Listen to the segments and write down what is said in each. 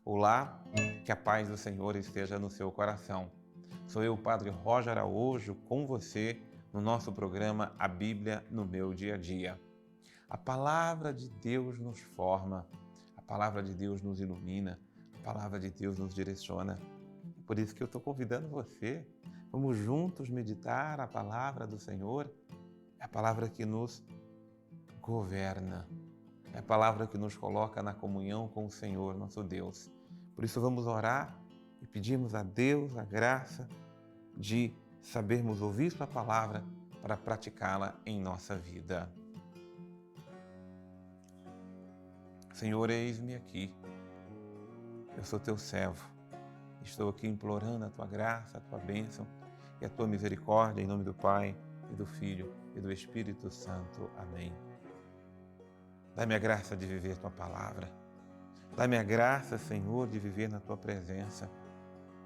Olá, que a paz do Senhor esteja no seu coração. Sou eu, Padre Roger Araújo, com você no nosso programa A Bíblia no Meu Dia a Dia. A palavra de Deus nos forma, a palavra de Deus nos ilumina, a palavra de Deus nos direciona. Por isso que eu estou convidando você, vamos juntos meditar a palavra do Senhor, é a palavra que nos governa, é a palavra que nos coloca na comunhão com o Senhor, nosso Deus. Por isso vamos orar e pedirmos a Deus a graça de sabermos ouvir sua palavra para praticá-la em nossa vida. Senhor, eis-me aqui. Eu sou teu servo. Estou aqui implorando a tua graça, a tua bênção e a tua misericórdia em nome do Pai e do Filho e do Espírito Santo. Amém. Dá-me a graça de viver tua palavra. Dá-me a graça, Senhor, de viver na tua presença.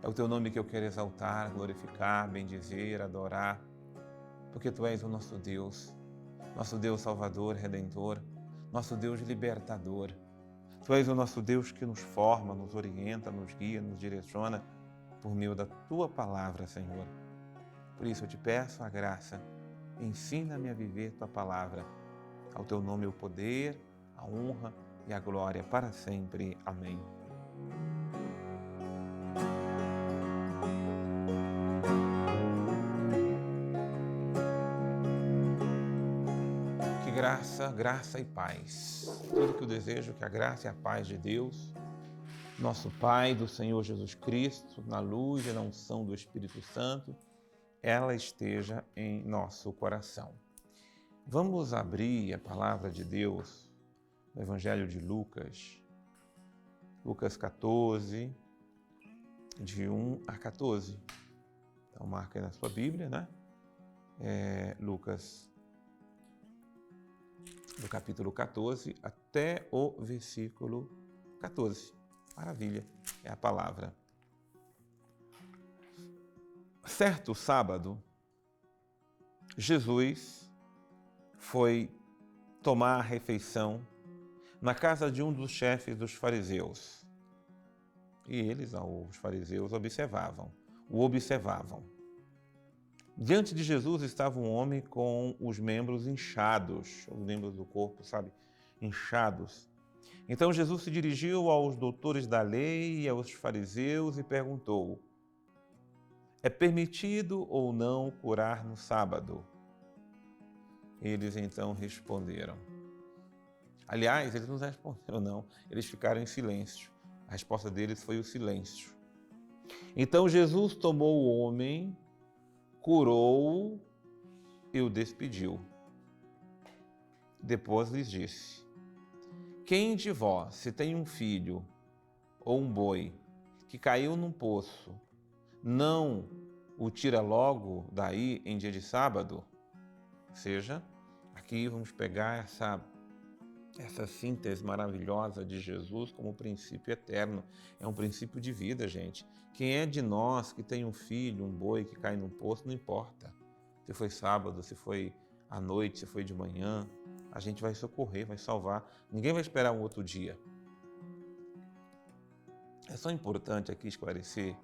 É o teu nome que eu quero exaltar, glorificar, bendizer, adorar, porque tu és o nosso Deus Salvador, Redentor, nosso Deus libertador. Tu és o nosso Deus que nos forma, nos orienta, nos guia, nos direciona por meio da tua palavra, Senhor. Por isso eu te peço a graça, ensina-me a viver tua palavra. Ao teu nome o poder, a honra e a glória para sempre. Amém. Que graça e paz. Tudo que eu desejo, que a graça e a paz de Deus, nosso Pai, do Senhor Jesus Cristo, na luz e na unção do Espírito Santo, ela esteja em nosso coração. Vamos abrir a palavra de Deus no Evangelho de Lucas, Lucas 14, de 1 a 14. Então marca aí na sua Bíblia, né? Lucas, do capítulo 14 até o versículo 14. Maravilha, é a palavra. Certo sábado, Jesus foi tomar a refeição na casa de um dos chefes dos fariseus. E eles, os fariseus, o observavam. Diante de Jesus estava um homem com os membros inchados, os membros do corpo, inchados. Então Jesus se dirigiu aos doutores da lei e aos fariseus e perguntou: é permitido ou não curar no sábado? Eles então responderam. Aliás, eles não responderam, não. Eles ficaram em silêncio. A resposta deles foi o silêncio. Então Jesus tomou o homem, curou-o e o despediu. Depois lhes disse: quem de vós, se tem um filho ou um boi que caiu num poço, não o tira logo daí em dia de sábado? Ou seja, aqui vamos pegar essa síntese maravilhosa de Jesus como princípio eterno. É um princípio de vida, gente. Quem é de nós que tem um filho, um boi que cai num poço, não importa. Se foi sábado, se foi à noite, se foi de manhã, a gente vai socorrer, vai salvar. Ninguém vai esperar um outro dia. É só importante aqui esclarecer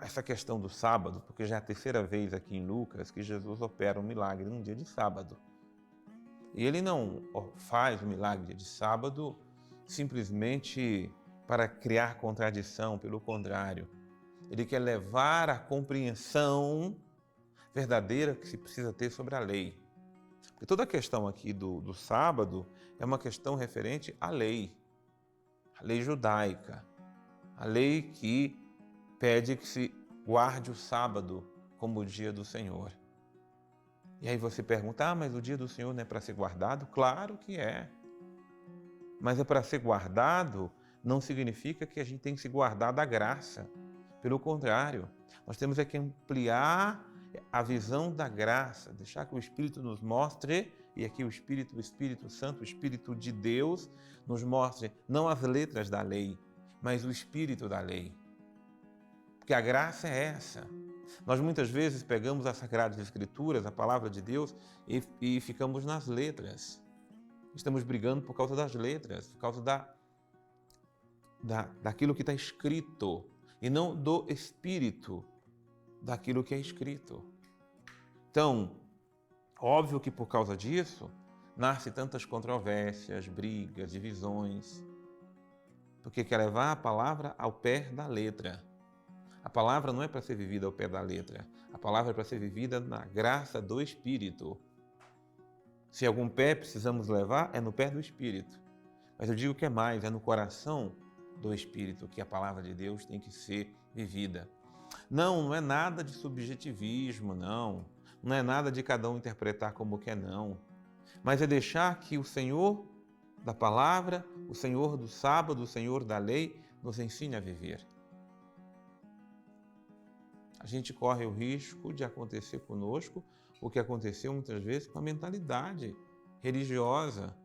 essa questão do sábado, porque já é a terceira vez aqui em Lucas que Jesus opera um milagre num dia de sábado. E ele não faz o milagre de sábado simplesmente para criar contradição, pelo contrário. Ele quer levar a compreensão verdadeira que se precisa ter sobre a lei. Porque toda a questão aqui do sábado é uma questão referente à lei. A lei judaica. A lei que pede que se guarde o sábado como o dia do Senhor. E aí você pergunta, mas o dia do Senhor não é para ser guardado? Claro que é. Mas é para ser guardado não significa que a gente tem que se guardar da graça. Pelo contrário, nós temos que ampliar a visão da graça, deixar que o Espírito nos mostre, e aqui o Espírito Santo, o Espírito de Deus, nos mostre não as letras da lei, mas o Espírito da lei. Porque a graça é essa. Nós muitas vezes pegamos as Sagradas Escrituras, a Palavra de Deus, e ficamos nas letras. Estamos brigando por causa das letras, por causa daquilo que está escrito e não do espírito daquilo que é escrito. Então, óbvio que por causa disso, nasce tantas controvérsias, brigas, divisões, porque quer levar a palavra ao pé da letra. A palavra não é para ser vivida ao pé da letra, a palavra é para ser vivida na graça do Espírito. Se algum pé precisamos levar, é no pé do Espírito. Mas eu digo que é mais, é no coração do Espírito que a palavra de Deus tem que ser vivida. Não é nada de subjetivismo, não. Não é nada de cada um interpretar como quer, não. Mas é deixar que o Senhor da palavra, o Senhor do sábado, o Senhor da lei, nos ensine a viver. A gente corre o risco de acontecer conosco o que aconteceu muitas vezes com a mentalidade religiosa,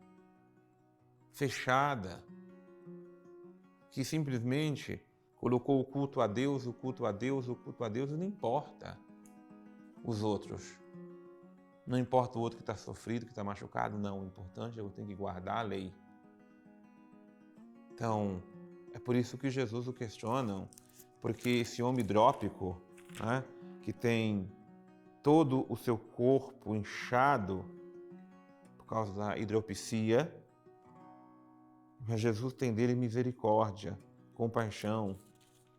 fechada, que simplesmente colocou o culto a Deus, o culto a Deus, o culto a Deus, e não importa os outros. Não importa o outro que está sofrido, que está machucado, não. O importante é eu tenho que guardar a lei. Então, é por isso que Jesus o questiona, porque esse homem hidrópico, né, que tem todo o seu corpo inchado por causa da hidropisia, mas Jesus tem dele misericórdia, compaixão,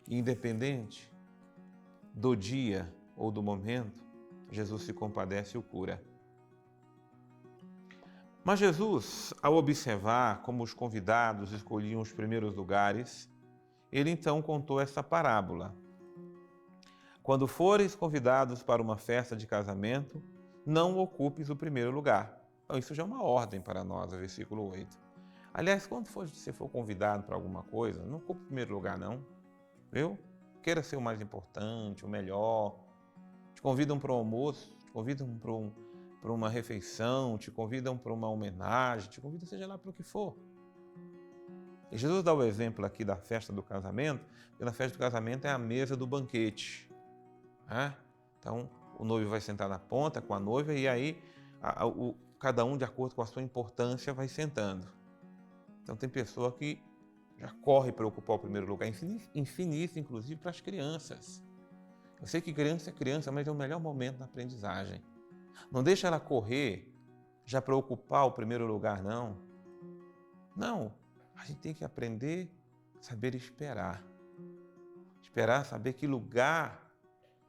e independente do dia ou do momento, Jesus se compadece e o cura. Mas Jesus, ao observar como os convidados escolhiam os primeiros lugares, ele então contou essa parábola. Quando fores convidados para uma festa de casamento, não ocupes o primeiro lugar. Então, isso já é uma ordem para nós, o versículo 8. Aliás, quando você for convidado para alguma coisa, não ocupe o primeiro lugar, não. Viu? Queira ser o mais importante, o melhor. Te convidam para um almoço, te convidam para uma refeição, te convidam para uma homenagem, te convidam seja lá para o que for. E Jesus dá o exemplo aqui da festa do casamento, porque na festa do casamento é a mesa do banquete. Né? Então, o noivo vai sentar na ponta com a noiva e aí cada um, de acordo com a sua importância, vai sentando. Então, tem pessoa que já corre para ocupar o primeiro lugar. Ensine isso, inclusive, para as crianças. Eu sei que criança é criança, mas é o melhor momento da aprendizagem. Não deixa ela correr já para ocupar o primeiro lugar, não. Não, a gente tem que aprender a saber esperar. Esperar, saber que lugar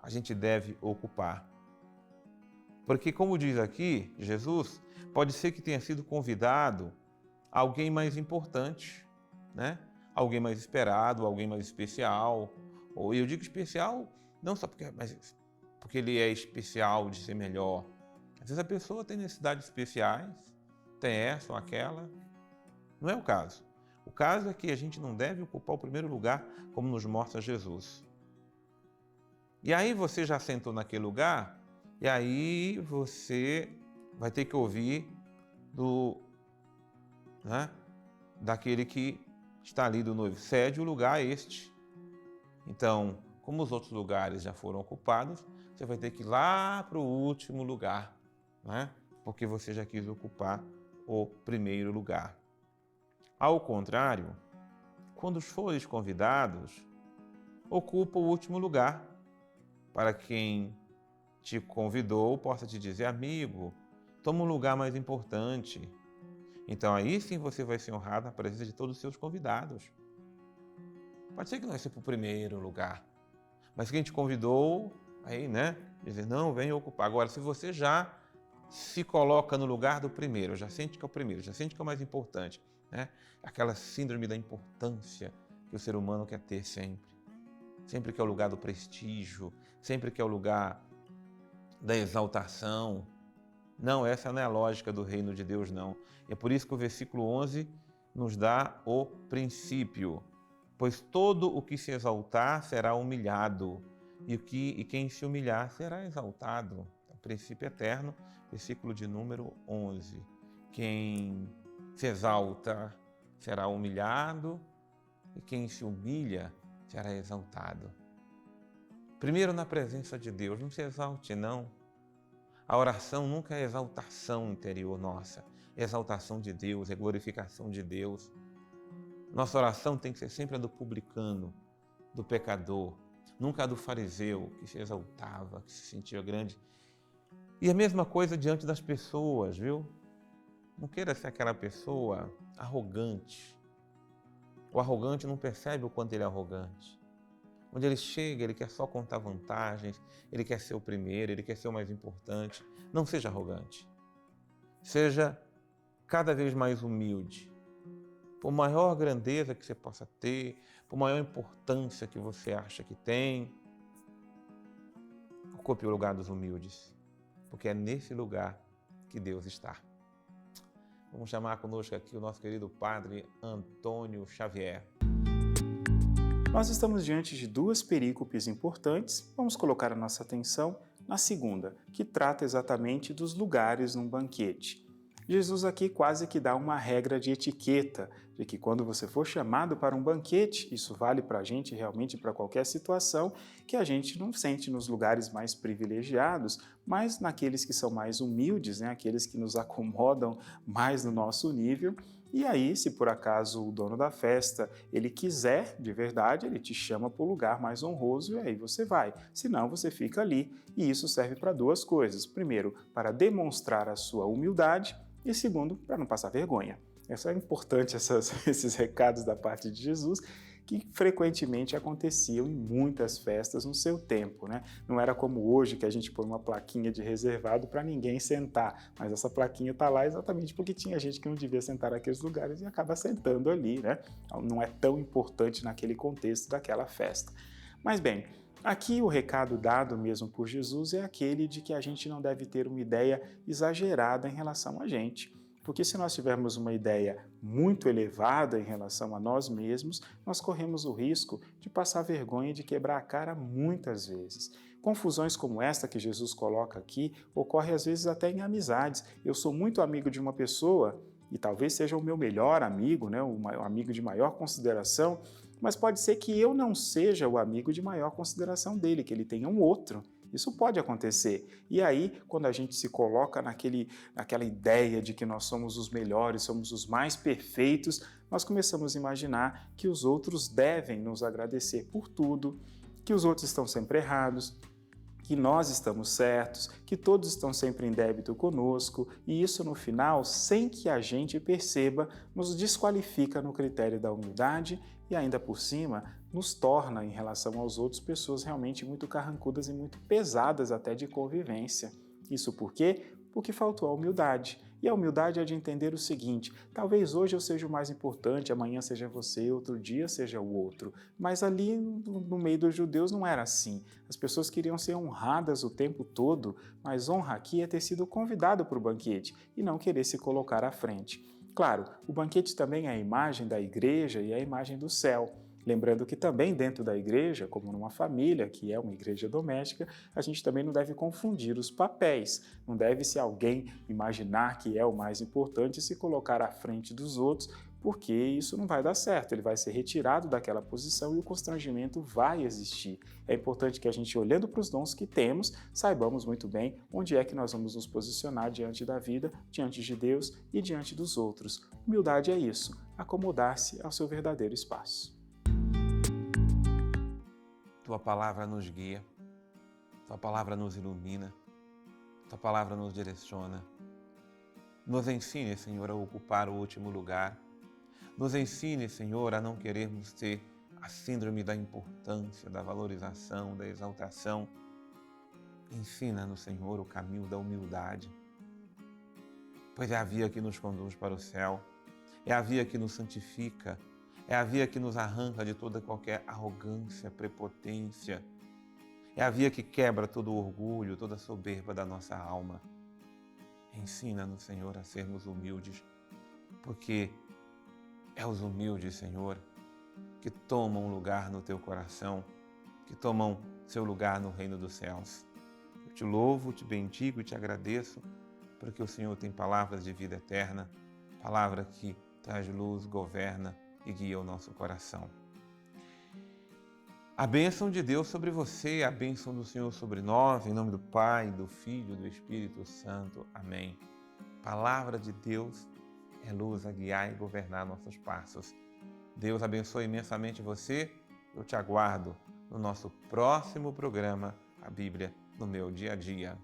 a gente deve ocupar. Porque, como diz aqui Jesus, pode ser que tenha sido convidado alguém mais importante, né? Alguém mais esperado, alguém mais especial. Ou eu digo especial não só porque ele é especial de ser melhor. Às vezes a pessoa tem necessidades especiais, tem essa ou aquela. Não é o caso. O caso é que a gente não deve ocupar o primeiro lugar, como nos mostra Jesus. E aí você já sentou naquele lugar, e aí você vai ter que ouvir daquele que está ali do noivo. Cede o lugar a este. Então, como os outros lugares já foram ocupados, você vai ter que ir lá para o último lugar, né? Porque você já quis ocupar o primeiro lugar. Ao contrário, quando fores convidados, ocupa o último lugar, para quem te convidou possa te dizer: amigo, toma um lugar mais importante. Então aí sim você vai ser honrado na presença de todos os seus convidados. Pode ser que não seja para o primeiro lugar, mas quem te convidou, aí, né, dizer: não, vem ocupar. Agora, se você já se coloca no lugar do primeiro, já sente que é o primeiro, já sente que é o mais importante, né? Aquela síndrome da importância que o ser humano quer ter sempre. Sempre que é o lugar do prestígio, sempre que é o lugar da exaltação. Não, essa não é a lógica do reino de Deus, não. E é por isso que o versículo 11 nos dá o princípio. Pois todo o que se exaltar será humilhado, e quem se humilhar será exaltado. O princípio eterno, versículo de número 11. Quem se exalta será humilhado, e quem se humilha será exaltado. Primeiro na presença de Deus, não se exalte, não. A oração nunca é exaltação interior nossa, é exaltação de Deus, é glorificação de Deus. Nossa oração tem que ser sempre a do publicano, do pecador, nunca a do fariseu, que se exaltava, que se sentia grande. E a mesma coisa diante das pessoas, viu? Não queira ser aquela pessoa arrogante. O arrogante não percebe o quanto ele é arrogante. Onde ele chega, ele quer só contar vantagens, ele quer ser o primeiro, ele quer ser o mais importante. Não seja arrogante. Seja cada vez mais humilde. Por maior grandeza que você possa ter, por maior importância que você acha que tem, ocupe o lugar dos humildes, porque é nesse lugar que Deus está. Vamos chamar conosco aqui o nosso querido Padre Antônio Xavier. Nós estamos diante de duas perícopes importantes. Vamos colocar a nossa atenção na segunda, que trata exatamente dos lugares num banquete. Jesus aqui quase que dá uma regra de etiqueta, de que quando você for chamado para um banquete, isso vale para a gente realmente para qualquer situação, que a gente não sente nos lugares mais privilegiados, mas naqueles que são mais humildes, aqueles que nos acomodam mais no nosso nível. E aí, se por acaso o dono da festa, ele quiser, de verdade, ele te chama para o lugar mais honroso e aí você vai. Senão, você fica ali. E isso serve para duas coisas. Primeiro, para demonstrar a sua humildade e segundo, para não passar vergonha. É importante esses recados da parte de Jesus, que frequentemente aconteciam em muitas festas no seu tempo, né? Não era como hoje, que a gente põe uma plaquinha de reservado para ninguém sentar, mas essa plaquinha está lá exatamente porque tinha gente que não devia sentar naqueles lugares e acaba sentando ali, né? Não é tão importante naquele contexto daquela festa. Mas bem, aqui o recado dado mesmo por Jesus é aquele de que a gente não deve ter uma ideia exagerada em relação a gente. Porque se nós tivermos uma ideia muito elevada em relação a nós mesmos, nós corremos o risco de passar vergonha e de quebrar a cara muitas vezes. Confusões como esta que Jesus coloca aqui ocorrem às vezes até em amizades. Eu sou muito amigo de uma pessoa e talvez seja o meu melhor amigo, o amigo de maior consideração, mas pode ser que eu não seja o amigo de maior consideração dele, que ele tenha um outro. Isso pode acontecer. E aí, quando a gente se coloca naquela ideia de que nós somos os melhores, somos os mais perfeitos, nós começamos a imaginar que os outros devem nos agradecer por tudo, que os outros estão sempre errados, que nós estamos certos, que todos estão sempre em débito conosco, e isso no final, sem que a gente perceba, nos desqualifica no critério da humildade e ainda por cima nos torna, em relação aos outros, pessoas realmente muito carrancudas e muito pesadas até de convivência. Isso por quê? Porque faltou a humildade. E a humildade é de entender o seguinte: talvez hoje eu seja o mais importante, amanhã seja você, outro dia seja o outro. Mas ali no meio dos judeus não era assim. As pessoas queriam ser honradas o tempo todo, mas honra aqui é ter sido convidado para o banquete e não querer se colocar à frente. Claro, o banquete também é a imagem da igreja e é a imagem do céu. Lembrando que também dentro da igreja, como numa família, que é uma igreja doméstica, a gente também não deve confundir os papéis. Não deve se alguém imaginar que é o mais importante e se colocar à frente dos outros, porque isso não vai dar certo. Ele vai ser retirado daquela posição e o constrangimento vai existir. É importante que a gente, olhando para os dons que temos, saibamos muito bem onde é que nós vamos nos posicionar diante da vida, diante de Deus e diante dos outros. Humildade é isso, acomodar-se ao seu verdadeiro espaço. Tua palavra nos guia, Tua palavra nos ilumina, Tua palavra nos direciona. Nos ensine, Senhor, a ocupar o último lugar. Nos ensine, Senhor, a não querermos ter a síndrome da importância, da valorização, da exaltação. Ensina-nos, Senhor, o caminho da humildade, pois é a via que nos conduz para o céu, é a via que nos santifica, é a via que nos arranca de toda qualquer arrogância, prepotência. É a via que quebra todo o orgulho, toda a soberba da nossa alma. Ensina-nos, Senhor, a sermos humildes, porque é os humildes, Senhor, que tomam lugar no Teu coração, que tomam seu lugar no reino dos céus. Eu te louvo, te bendigo e te agradeço, porque o Senhor tem palavras de vida eterna, palavra que traz luz, governa e guia o nosso coração. A bênção de Deus sobre você, a bênção do Senhor sobre nós, em nome do Pai, do Filho e do Espírito Santo. Amém. Palavra de Deus é luz a guiar e governar nossos passos. Deus abençoe imensamente você. Eu te aguardo no nosso próximo programa, A Bíblia no Meu Dia a Dia.